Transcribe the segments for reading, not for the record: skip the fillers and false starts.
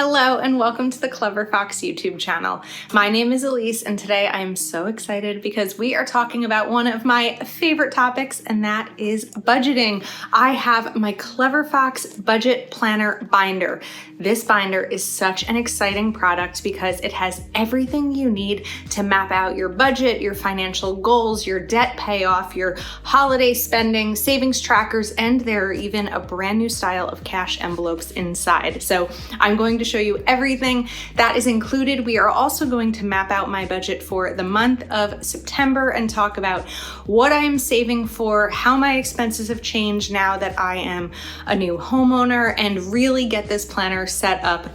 Hello and welcome to the Clever Fox YouTube channel. My name is Ilysse and today I am so excited because we are talking about one of my favorite topics, and that is budgeting. I have my Clever Fox Budget Planner Binder. This binder is such an exciting product because it has everything you need to map out your budget, your financial goals, your debt payoff, your holiday spending, savings trackers, and there are even a brand new style of cash envelopes inside. So I'm going to show you everything that is included. We are also going to map out my budget for the month of September and talk about what I am saving for, how my expenses have changed now that I am a new homeowner, and really get this planner set up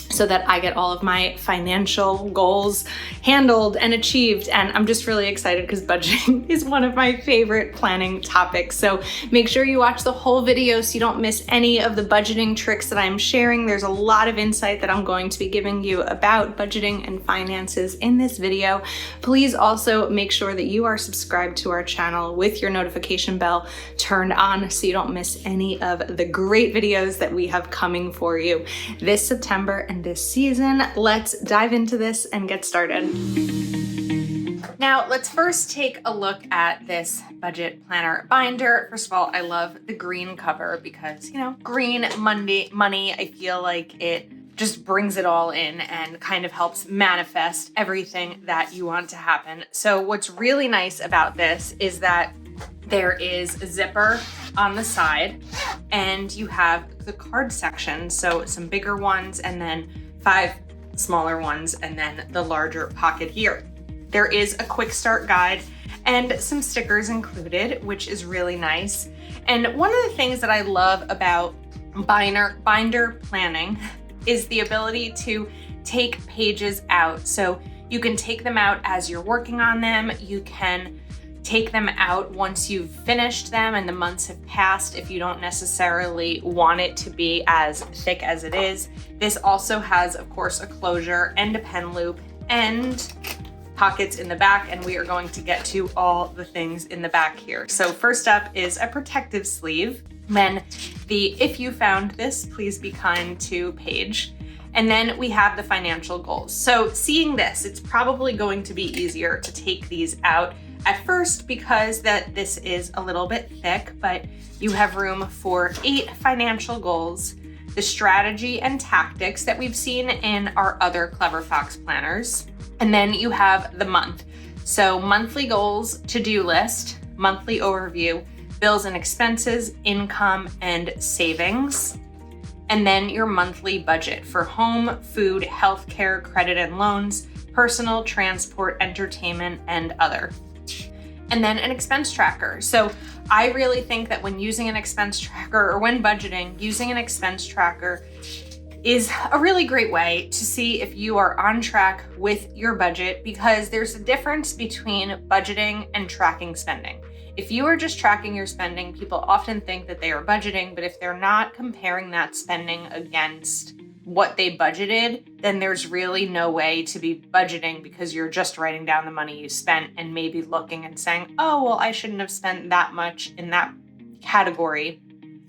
so that I get all of my financial goals handled and achieved. And I'm just really excited because budgeting is one of my favorite planning topics. So make sure you watch the whole video so you don't miss any of the budgeting tricks that I'm sharing. There's a lot of insight that I'm going to be giving you about budgeting and finances in this video. Please also make sure that you are subscribed to our channel with your notification bell turned on so you don't miss any of the great videos that we have coming for you this September and this season. Let's dive into this and get started. Now, let's first take a look at this budget planner binder. First of all, I love the green cover because, green money, I feel like it just brings it all in and kind of helps manifest everything that you want to happen. So what's really nice about this is that there is a zipper on the side and you have the card section. So some bigger ones and then 5 smaller ones and then the larger pocket here. There is a quick start guide and some stickers included, which is really nice. And one of the things that I love about binder planning is the ability to take pages out. So you can take them out as you're working on them. You can take them out once you've finished them and the months have passed if you don't necessarily want it to be as thick as it is. This also has, of course, a closure and a pen loop and pockets in the back, and we are going to get to all the things in the back here. So first up is a protective sleeve, then the "if you found this, please be kind to" page. And then we have the financial goals. So seeing this, it's probably going to be easier to take these out at first because this is a little bit thick, but you have room for 8 financial goals, the strategy and tactics that we've seen in our other Clever Fox planners. And then you have the month. So monthly goals, to-do list, monthly overview, bills and expenses, income and savings. And then your monthly budget for home, food, healthcare, credit and loans, personal, transport, entertainment, and other. And then an expense tracker. So I really think that when using an expense tracker or when budgeting, using an expense tracker is a really great way to see if you are on track with your budget, because there's a difference between budgeting and tracking spending. If you are just tracking your spending, people often think that they are budgeting, but if they're not comparing that spending against what they budgeted, then there's really no way to be budgeting because you're just writing down the money you spent and maybe looking and saying, oh, well, I shouldn't have spent that much in that category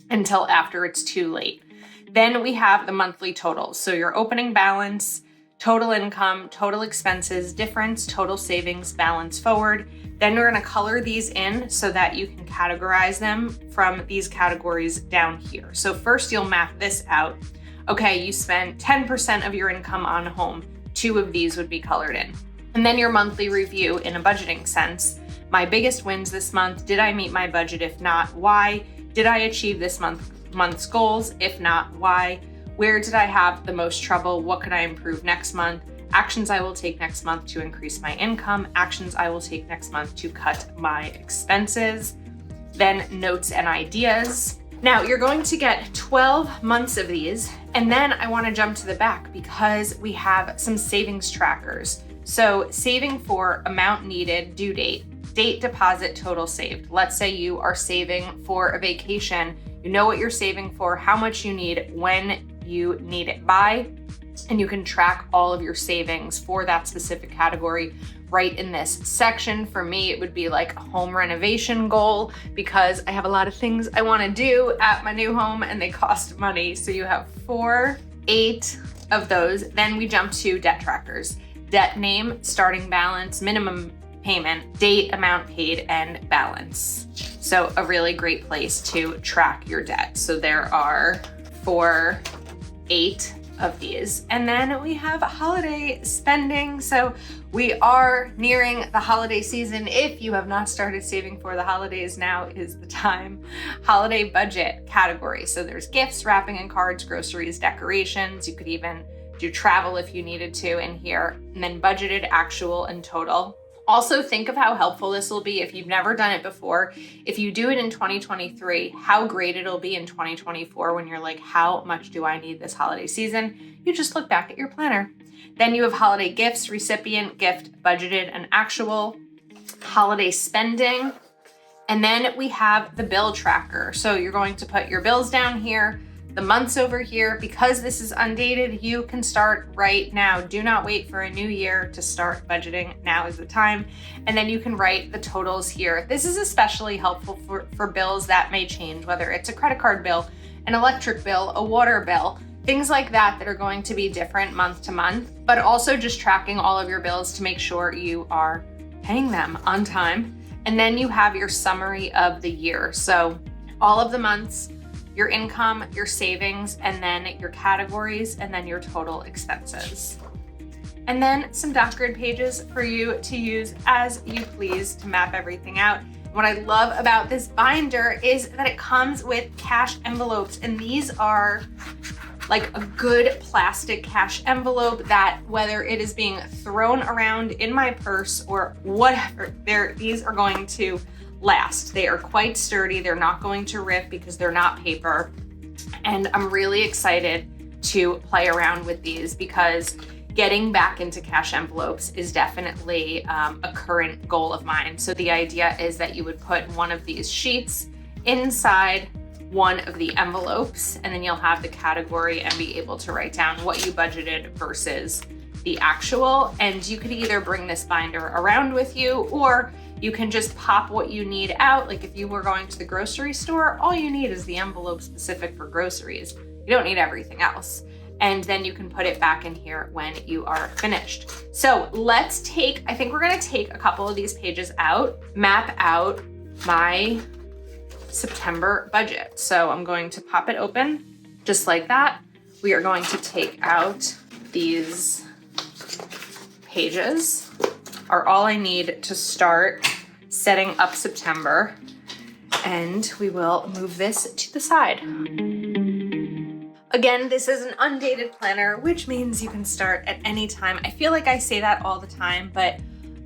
until after it's too late. Then we have the monthly totals. So your opening balance, total income, total expenses, difference, total savings, balance forward. Then we're going to color these in so that you can categorize them from these categories down here. So first you'll map this out. Okay, you spent 10% of your income on home. 2 of these would be colored in. And then your monthly review in a budgeting sense. My biggest wins this month. Did I meet my budget? If not, why? Did I achieve this month's goals? If not, why? Where did I have the most trouble? What could I improve next month? Actions I will take next month to increase my income. Actions I will take next month to cut my expenses. Then notes and ideas. Now you're going to get 12 months of these, and then I want to jump to the back because we have some savings trackers. So saving for amount needed, due date, date, deposit, total saved. Let's say you are saving for a vacation. You know what you're saving for, how much you need, when you need it by, and you can track all of your savings for that specific category right in this section. For me, it would be like a home renovation goal because I have a lot of things I want to do at my new home and they cost money. So you have 4, 8, of those, then we jump to debt trackers. Debt name, starting balance, minimum payment, date, amount paid, and balance. So a really great place to track your debt. So there are 8 of these. And then we have holiday spending. So we are nearing the holiday season. If you have not started saving for the holidays, now is the time. Holiday budget category. So there's gifts, wrapping and cards, groceries, decorations. You could even do travel if you needed to in here. And then budgeted, actual, and total. Also, think of how helpful this will be if you've never done it before. If you do it in 2023, how great it'll be in 2024 when you're like, how much do I need this holiday season? You just look back at your planner. Then you have holiday gifts, recipient, gift, budgeted, and actual, holiday spending. And then we have the bill tracker. So you're going to put your bills down here, the months over here. Because this is undated, you can start right now. Do not wait for a new year to start budgeting. Now is the time. And then you can write the totals here. This is especially helpful for bills that may change, whether it's a credit card bill, an electric bill, a water bill, things like that that are going to be different month to month, but also just tracking all of your bills to make sure you are paying them on time. And then you have your summary of the year. So all of the months, your income, your savings, and then your categories, and then your total expenses. And then some dot grid pages for you to use as you please to map everything out. What I love about this binder is that it comes with cash envelopes, and these are like a good plastic cash envelope that, whether it is being thrown around in my purse or whatever, these are going to last. They are quite sturdy. They're not going to rip because they're not paper. And I'm really excited to play around with these because getting back into cash envelopes is definitely a current goal of mine. So the idea is that you would put one of these sheets inside one of the envelopes, and then you'll have the category and be able to write down what you budgeted versus the actual. And you could either bring this binder around with you, or you can just pop what you need out. Like if you were going to the grocery store, all you need is the envelope specific for groceries. You don't need everything else. And then you can put it back in here when you are finished. So I think we're gonna take a couple of these pages out, map out my September budget. So I'm going to pop it open just like that. We are going to take out these pages, are all I need to start setting up September. And we will move this to the side. Again, this is an undated planner, which means you can start at any time. I feel like I say that all the time, but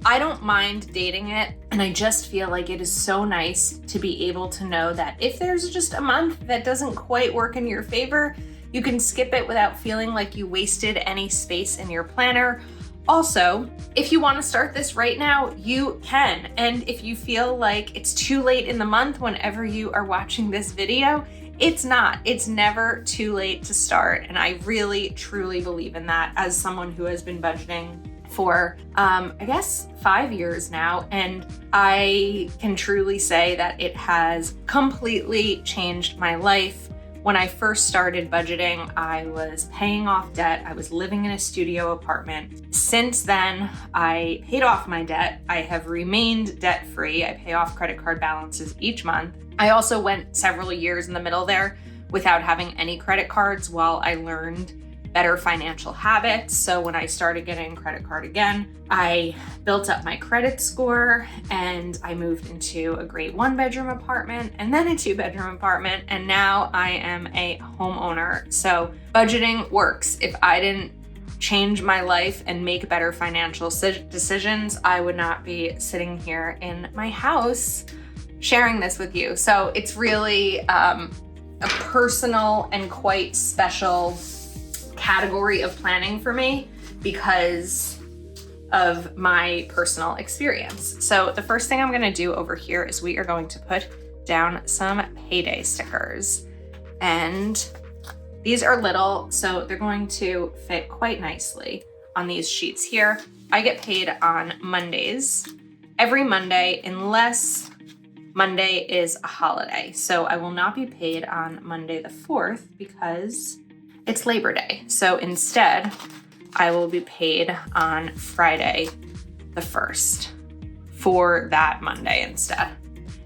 I don't mind dating it. And I just feel like it is so nice to be able to know that if there's just a month that doesn't quite work in your favor, you can skip it without feeling like you wasted any space in your planner. Also, if you want to start this right now, you can. And if you feel like it's too late in the month whenever you are watching this video, it's not. It's never too late to start. And I really, truly believe in that as someone who has been budgeting for, I guess, 5 years now. And I can truly say that it has completely changed my life. When I first started budgeting, I was paying off debt. I was living in a studio apartment. Since then, I paid off my debt. I have remained debt-free. I pay off credit card balances each month. I also went several years in the middle there without having any credit cards while I learned better financial habits. So when I started getting credit card again, I built up my credit score and I moved into a great 1-bedroom apartment and then a 2-bedroom apartment. And now I am a homeowner. So budgeting works. If I didn't change my life and make better financial decisions, I would not be sitting here in my house sharing this with you. So it's really a personal and quite special category of planning for me because of my personal experience. So the first thing I'm gonna do over here is we are going to put down some payday stickers. And these are little, so they're going to fit quite nicely on these sheets here. I get paid on Mondays, every Monday, unless Monday is a holiday. So I will not be paid on Monday the 4th because it's Labor Day. So instead, I will be paid on Friday the 1st for that Monday instead.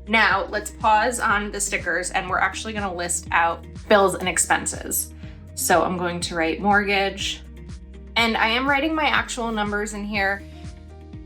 Now let's pause on the stickers and we're actually gonna list out bills and expenses. So I'm going to write mortgage, and I am writing my actual numbers in here.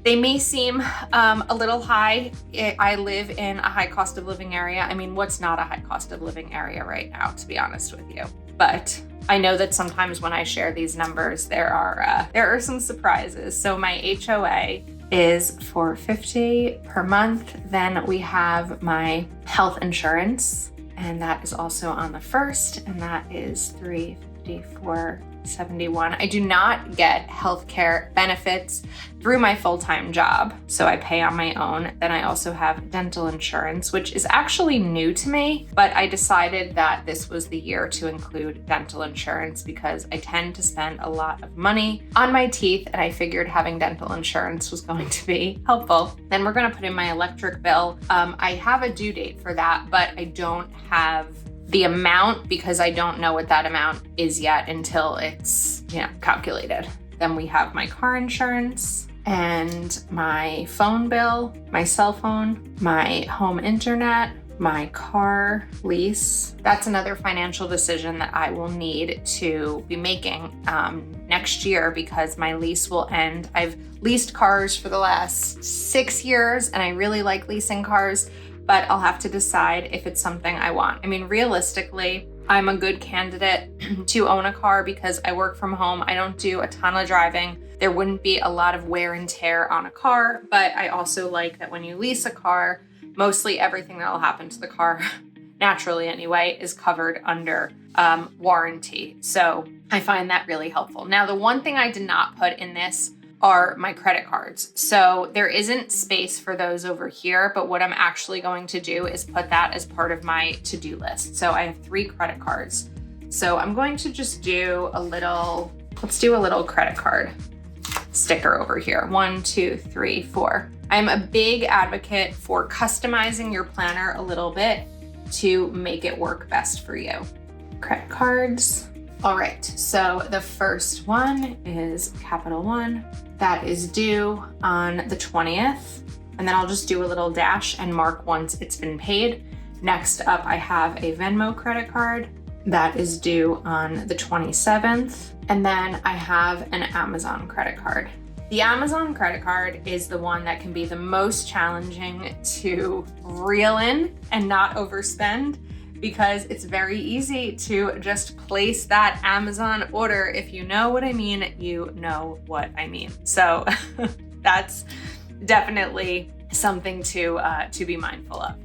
They may seem a little high. I live in a high cost of living area. I mean, what's not a high cost of living area right now, to be honest with you? But I know that sometimes when I share these numbers, there are some surprises. So my HOA is $450 per month. Then we have my health insurance, and that is also on the 1st, and that is $354.71. I do not get healthcare benefits through my full-time job, so I pay on my own. Then I also have dental insurance, which is actually new to me, but I decided that this was the year to include dental insurance because I tend to spend a lot of money on my teeth, and I figured having dental insurance was going to be helpful. Then we're gonna put in my electric bill. I have a due date for that, but I don't have the amount because I don't know what that amount is yet until it's, calculated. Then we have my car insurance and my phone bill, my cell phone, my home internet, my car lease. That's another financial decision that I will need to be making next year because my lease will end. I've leased cars for the last 6 years and I really like leasing cars, but I'll have to decide if it's something I want. I mean, realistically, I'm a good candidate to own a car because I work from home. I don't do a ton of driving. There wouldn't be a lot of wear and tear on a car, but I also like that when you lease a car, mostly everything that will happen to the car, naturally anyway, is covered under warranty. So I find that really helpful. Now, the one thing I did not put in this are my credit cards. So there isn't space for those over here, but what I'm actually going to do is put that as part of my to-do list. So I have 3 credit cards. So I'm going to just do let's do a little credit card sticker over here. 1, 2, 3, 4. I'm a big advocate for customizing your planner a little bit to make it work best for you. Credit cards. All right, so the first one is Capital One. That is due on the 20th. And then I'll just do a little dash and mark once it's been paid. Next up, I have a Venmo credit card. That is due on the 27th. And then I have an Amazon credit card. The Amazon credit card is the one that can be the most challenging to reel in and not overspend, because it's very easy to just place that Amazon order. If you know what I mean, you know what I mean. So that's definitely something to be mindful of.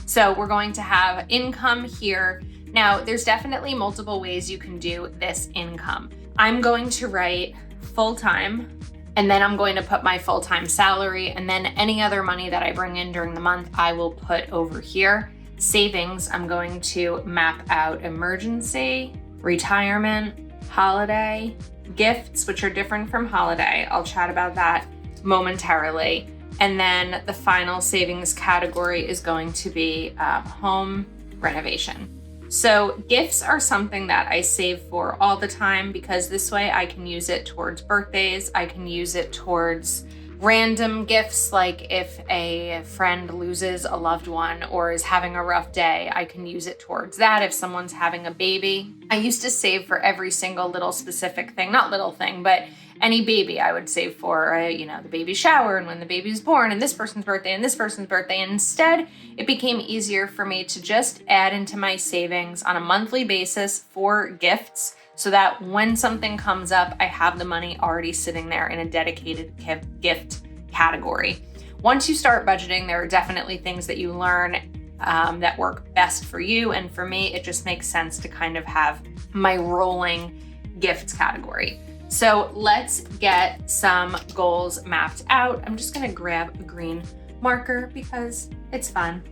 So we're going to have income here. Now, there's definitely multiple ways you can do this income. I'm going to write full-time, and then I'm going to put my full-time salary, and then any other money that I bring in during the month, I will put over here. Savings, I'm going to map out emergency, retirement, holiday, gifts, which are different from holiday. I'll chat about that momentarily. And then the final savings category is going to be home renovation. So gifts are something that I save for all the time because this way I can use it towards birthdays. I can use it towards random gifts, like if a friend loses a loved one or is having a rough day, I can use it towards that. If someone's having a baby, I used to save for every single little specific thing, not little thing, but any baby I would save for, the baby shower and when the baby's born and this person's birthday and this person's birthday. And instead, it became easier for me to just add into my savings on a monthly basis for gifts, so that when something comes up, I have the money already sitting there in a dedicated gift category. Once you start budgeting, there are definitely things that you learn that work best for you. And for me, it just makes sense to kind of have my rolling gifts category. So let's get some goals mapped out. I'm just gonna grab a green marker because it's fun.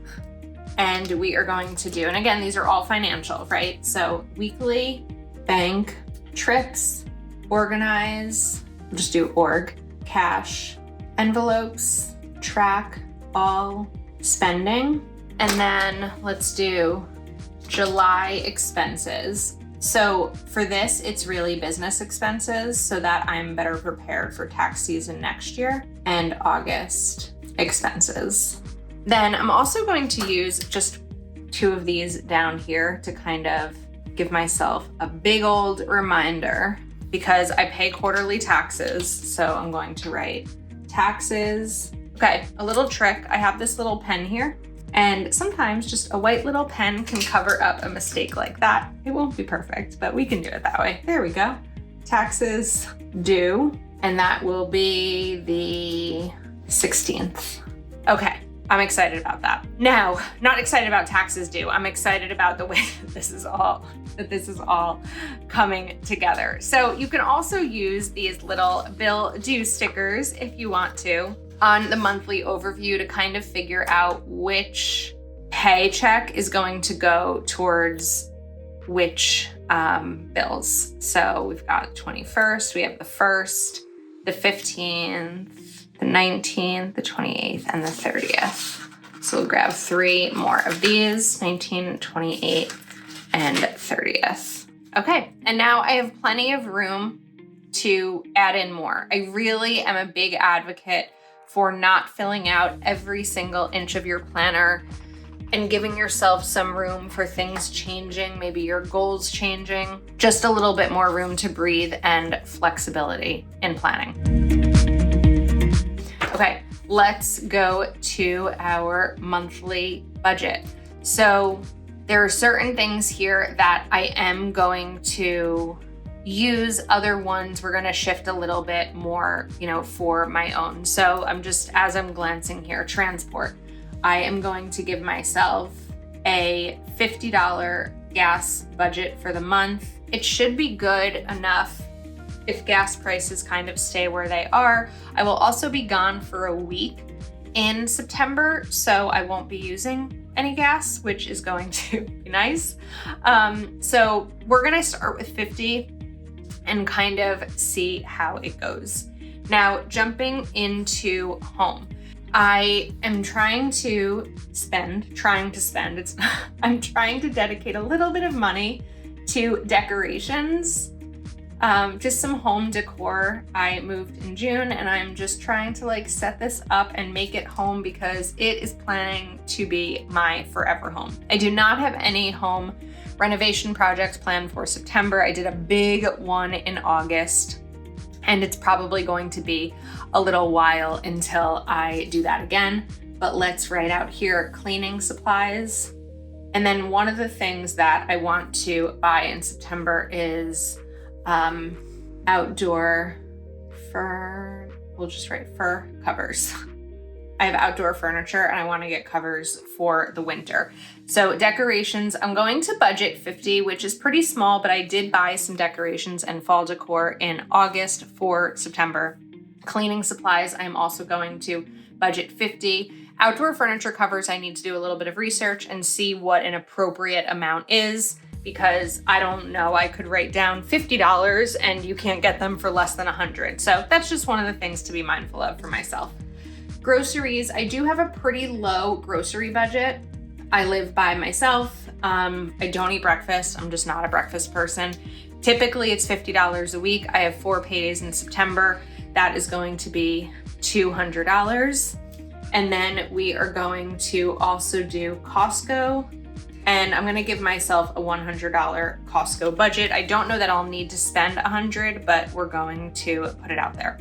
And we are going to do, and again, these are all financial, right? So weekly, bank, trips, organize, we'll just do org, cash, envelopes, track, all, spending. And then let's do July expenses. So for this, it's really business expenses so that I'm better prepared for tax season next year, and August expenses. Then I'm also going to use just 2 of these down here to kind of give myself a big old reminder because I pay quarterly taxes. So I'm going to write taxes. Okay, a little trick. I have this little pen here, and sometimes just a white little pen can cover up a mistake like that. It won't be perfect, but we can do it that way. There we go. Taxes due, and that will be the 16th. Okay, I'm excited about that. Now, not excited about taxes due. I'm excited about the way that this is all coming together. So you can also use these little bill due stickers if you want to on the monthly overview to kind of figure out which paycheck is going to go towards which bills. So we've got the 21st, we have the 1st, the 15th, the 19th, the 28th, and the 30th. So we'll grab 3 more of these, 19, 28, and 30th. Okay, and now I have plenty of room to add in more. I really am a big advocate for not filling out every single inch of your planner and giving yourself some room for things changing, maybe your goals changing, just a little bit more room to breathe and flexibility in planning. Okay, let's go to our monthly budget. So there are certain things here that I am going to use. Other ones we're going to shift a little bit more, for my own. So as I'm glancing here, transport, I am going to give myself a $50 gas budget for the month. It should be good enough if gas prices kind of stay where they are. I will also be gone for a week in September, so I won't be using any gas, which is going to be nice. So we're going to start with 50 and kind of see how it goes. Now, jumping into home. I am trying to spend, I'm trying to dedicate a little bit of money to decorations, just some home decor. I moved in June and I'm just trying to set this up and make it home because it is planning to be my forever home. I do not have any home renovation projects planned for September. I did a big one in August, and it's probably going to be a little while until I do that again. But let's write out here cleaning supplies. And then one of the things that I want to buy in September is outdoor fur. We'll just write fur covers. I have outdoor furniture and I want to get covers for the winter. So decorations, I'm going to budget 50, which is pretty small, but I did buy some decorations and fall decor in August for September. Cleaning supplies, I'm also going to budget 50. Outdoor furniture covers, I need to do a little bit of research and see what an appropriate amount is, because I don't know, I could write down $50 and you can't get them for less than 100. So that's just one of the things to be mindful of for myself. Groceries, I do have a pretty low grocery budget. I live by myself. I don't eat breakfast. I'm just not a breakfast person. Typically it's $50 a week. I have 4 paydays in September. That is going to be $200. And then we are going to also do Costco, and I'm gonna give myself a $100 Costco budget. I don't know that I'll need to spend $100, but we're going to put it out there.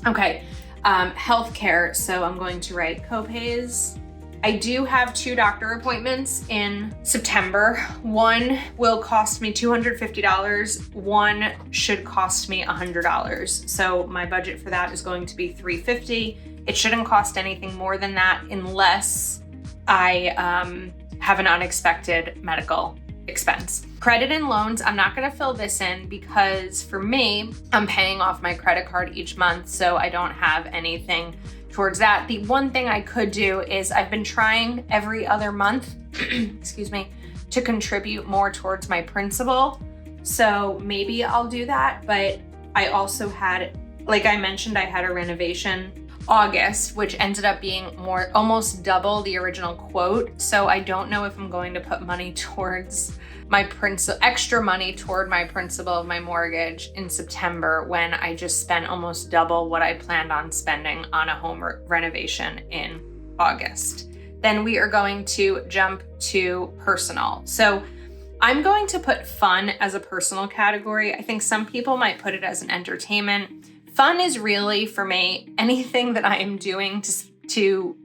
Okay. Healthcare, so I'm going to write copays. I do have 2 doctor appointments in September. One will cost me $250. One should cost me $100. So my budget for that is going to be $350. It shouldn't cost anything more than that unless I have an unexpected medical expense. Credit and loans, I'm not gonna fill this in because for me, I'm paying off my credit card each month, so I don't have anything towards that. The one thing I could do is I've been trying every other month, excuse me, to contribute more towards my principal. So maybe I'll do that, but I also had, like I mentioned, I had a renovation August, which ended up being almost double the original quote. So I don't know if I'm going to put money towards my extra money toward my principal of my mortgage in September, when I just spent almost double what I planned on spending on a home renovation in August. Then we are going to jump to personal. So I'm going to put fun as a personal category. I think some people might put it as an entertainment. Fun is really, for me, anything that I am doing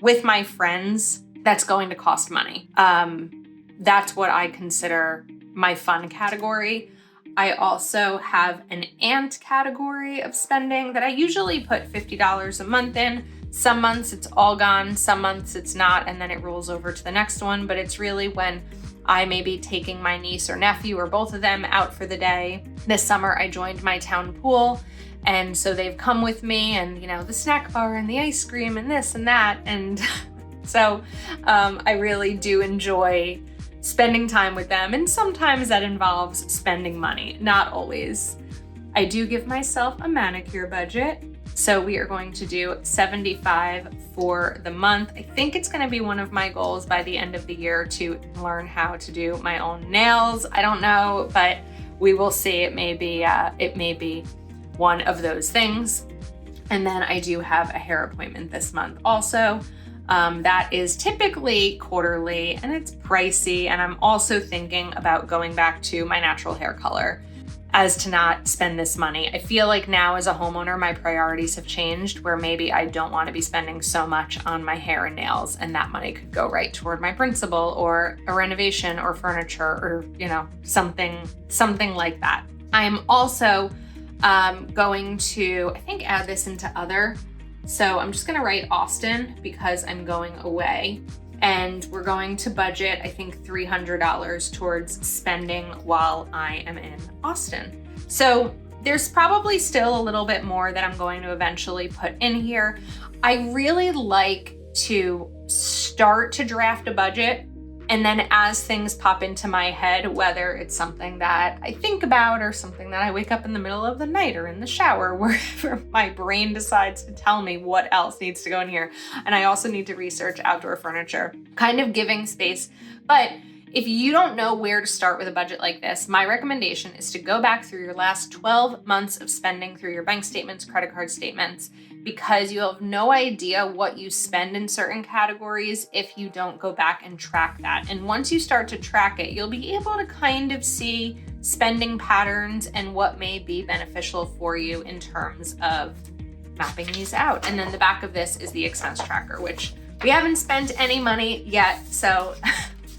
with my friends that's going to cost money. That's what I consider my fun category. I also have an aunt category of spending that I usually put $50 a month in. Some months it's all gone, some months it's not, and then it rolls over to the next one. But it's really when I may be taking my niece or nephew or both of them out for the day. This summer I joined my town pool, and so they've come with me, and the snack bar and the ice cream and this and that. And so I really do enjoy spending time with them, and sometimes that involves spending money, not always. I do give myself a manicure budget. So we are going to do $75 for the month. I think it's going to be one of my goals by the end of the year to learn how to do my own nails. I don't know, but we will see. It may be one of those things. And then I do have a hair appointment this month also. That is typically quarterly, and it's pricey. And I'm also thinking about going back to my natural hair color as to not spend this money. I feel like now as a homeowner, my priorities have changed, where maybe I don't want to be spending so much on my hair and nails, and that money could go right toward my principal or a renovation or furniture or, something like that. I'm also going to, I think, add this into other. So I'm just going to write Austin because I'm going away. And we're going to budget, I think, $300 towards spending while I am in Austin. So there's probably still a little bit more that I'm going to eventually put in here. I really like to start to draft a budget, and then as things pop into my head, whether it's something that I think about or something that I wake up in the middle of the night or in the shower, wherever my brain decides to tell me what else needs to go in here. And I also need to research outdoor furniture, kind of giving space. But if you don't know where to start with a budget like this, my recommendation is to go back through your last 12 months of spending through your bank statements, credit card statements, because you have no idea what you spend in certain categories if you don't go back and track that. And once you start to track it, you'll be able to kind of see spending patterns and what may be beneficial for you in terms of mapping these out. And then the back of this is the expense tracker, which we haven't spent any money yet, so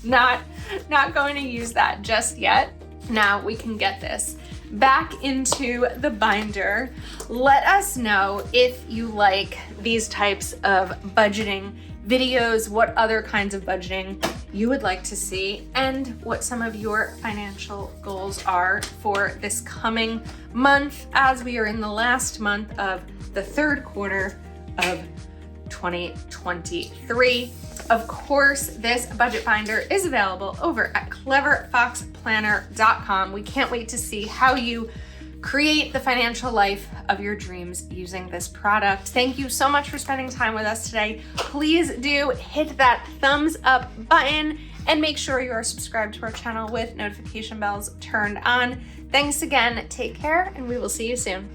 not going to use that just yet. Now we can get this back into the binder. Let us know if you like these types of budgeting videos, what other kinds of budgeting you would like to see, and what some of your financial goals are for this coming month, as we are in the last month of the third quarter of 2023. Of course, this budget binder is available over at cleverfoxplanner.com. We can't wait to see how you create the financial life of your dreams using this product. Thank you so much for spending time with us today. Please do hit that thumbs up button and make sure you are subscribed to our channel with notification bells turned on. Thanks again, take care, and we will see you soon.